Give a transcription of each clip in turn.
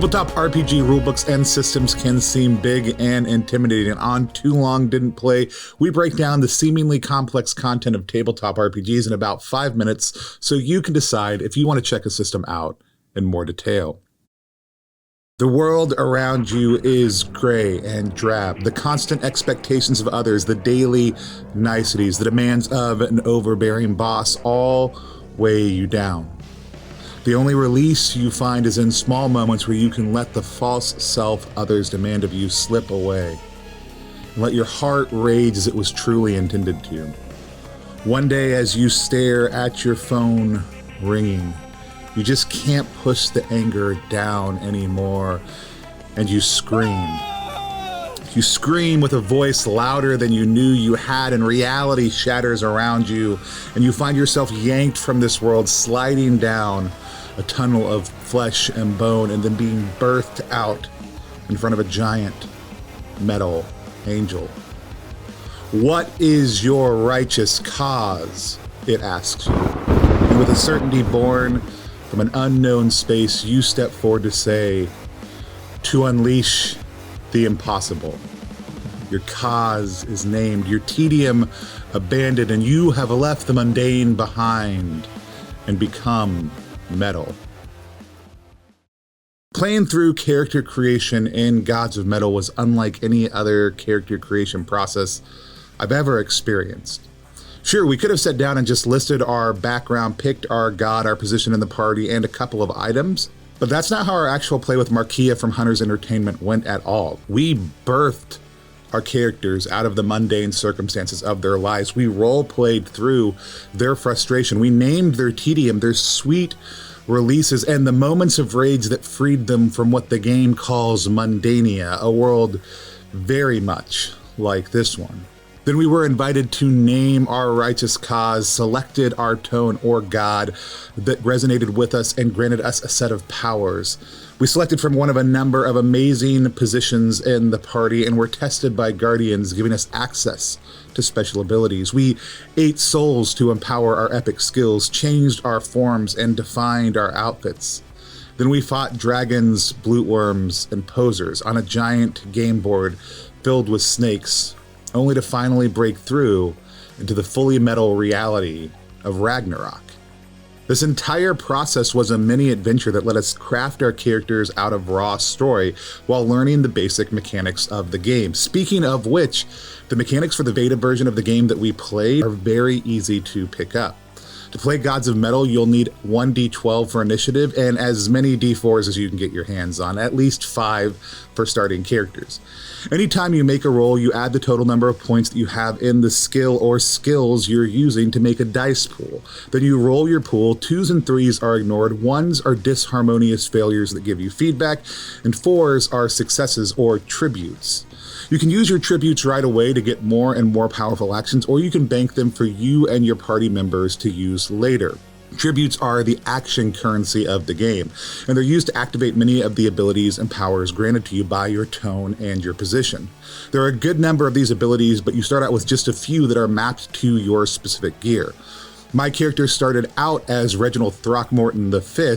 Tabletop RPG rulebooks and systems can seem big and intimidating. On Too Long Didn't Play, we break down the seemingly complex content of tabletop RPGs in about 5 minutes so you can decide if you want to check a system out in more detail. The world around you is gray and drab. The constant expectations of others, the daily niceties, the demands of an overbearing boss all weigh you down. The only release you find is in small moments where you can let the false self others demand of you slip away. And let your heart rage as it was truly intended to. One day as you stare at your phone ringing, you just can't push the anger down anymore, and you scream. You scream with a voice louder than you knew you had, and reality shatters around you, and you find yourself yanked from this world, sliding down a tunnel of flesh and bone, and then being birthed out in front of a giant metal angel. What is your righteous cause? It asks you. And with a certainty born from an unknown space, you step forward to say, to unleash the impossible. Your cause is named, your tedium abandoned, and you have left the mundane behind and become metal. Playing through character creation in Gods of Metal was unlike any other character creation process I've ever experienced. Sure, we could have sat down and just listed our background, picked our god, our position in the party, and a couple of items, but that's not how our actual play with Markia from Hunter's Entertainment went at all. We birthed our characters out of the mundane circumstances of their lives. We role-played through their frustration. We named their tedium, their sweet releases, and the moments of rage that freed them from what the game calls mundania, a world very much like this one. Then we were invited to name our righteous cause, selected our tone or god that resonated with us and granted us a set of powers. We selected from one of a number of amazing positions in the party and were tested by guardians, giving us access to special abilities. We ate souls to empower our epic skills, changed our forms, and defined our outfits. Then we fought dragons, bloodworms, and posers on a giant game board filled with snakes, only to finally break through into the fully metal reality of Ragnarock. This entire process was a mini adventure that let us craft our characters out of raw story while learning the basic mechanics of the game. Speaking of which, the mechanics for the beta version of the game that we played are very easy to pick up. To play Gods of Metal, you'll need 1d12 for initiative and as many d4s as you can get your hands on, at least 5 for starting characters. Anytime you make a roll, you add the total number of points that you have in the skill or skills you're using to make a dice pool. Then you roll your pool. 2s and 3s are ignored, 1s are disharmonious failures that give you feedback, and 4s are successes or tributes. You can use your tributes right away to get more and more powerful actions, or you can bank them for you and your party members to use later. Tributes are the action currency of the game, and they're used to activate many of the abilities and powers granted to you by your tone and your position. There are a good number of these abilities, but you start out with just a few that are mapped to your specific gear. My character started out as Reginald Throckmorton V,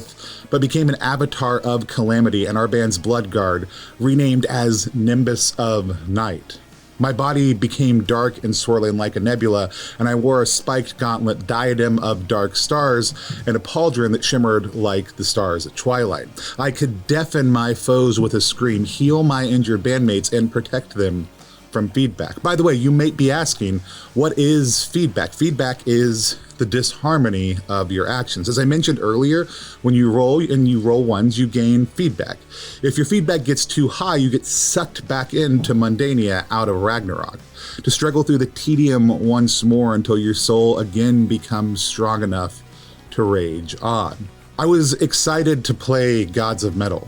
but became an avatar of Calamity and our band's Blood Guard, renamed as Nimbus of Night. My body became dark and swirling like a nebula, and I wore a spiked gauntlet, diadem of dark stars, and a pauldron that shimmered like the stars at twilight. I could deafen my foes with a scream, heal my injured bandmates, and protect them from feedback. By the way, you may be asking, what is feedback? Feedback is the disharmony of your actions. As I mentioned earlier, when you roll and you roll ones, you gain feedback. If your feedback gets too high, you get sucked back into mundania out of Ragnarok, to struggle through the tedium once more until your soul again becomes strong enough to rage on. I was excited to play Gods of Metal,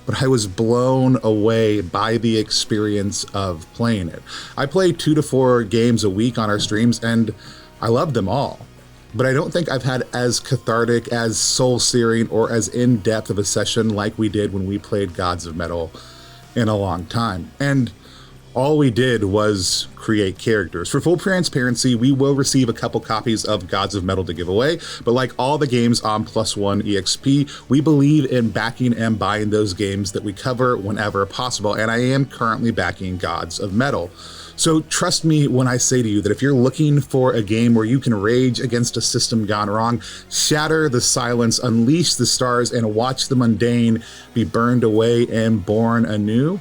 but I was blown away by the experience of playing it. I play 2 to 4 games a week on our streams, and I love them all. But I don't think I've had as cathartic, as soul-searing, or as in-depth of a session like we did when we played Gods of Metal in a long time. And All we did was create characters. For full transparency, we will receive a couple copies of Gods of Metal to give away, but like all the games on Plus One Exp, we believe in backing and buying those games that we cover whenever possible, and I am currently backing Gods of Metal. So trust me when I say to you that if you're looking for a game where you can rage against a system gone wrong, shatter the silence, unleash the stars, and watch the mundane be burned away and born anew,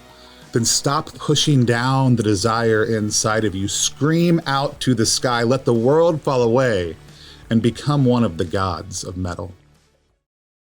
then stop pushing down the desire inside of you. Scream out to the sky, let the world fall away, and become one of the gods of metal.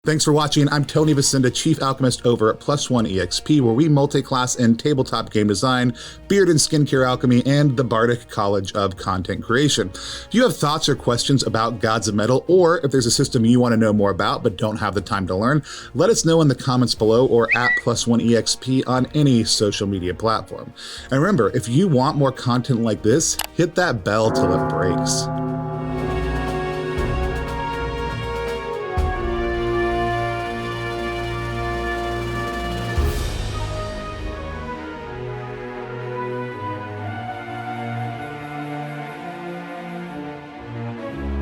Thanks for watching. I'm Tony Vasinda, Chief Alchemist over at Plus One Exp, where we multi-class in tabletop game design, beard and skincare alchemy, and the Bardic College of Content Creation. If you have thoughts or questions about Gods of Metal, or if there's a system you want to know more about but don't have the time to learn, let us know in the comments below or at Plus One Exp on any social media platform. And remember, if you want more content like this, hit that bell till it breaks.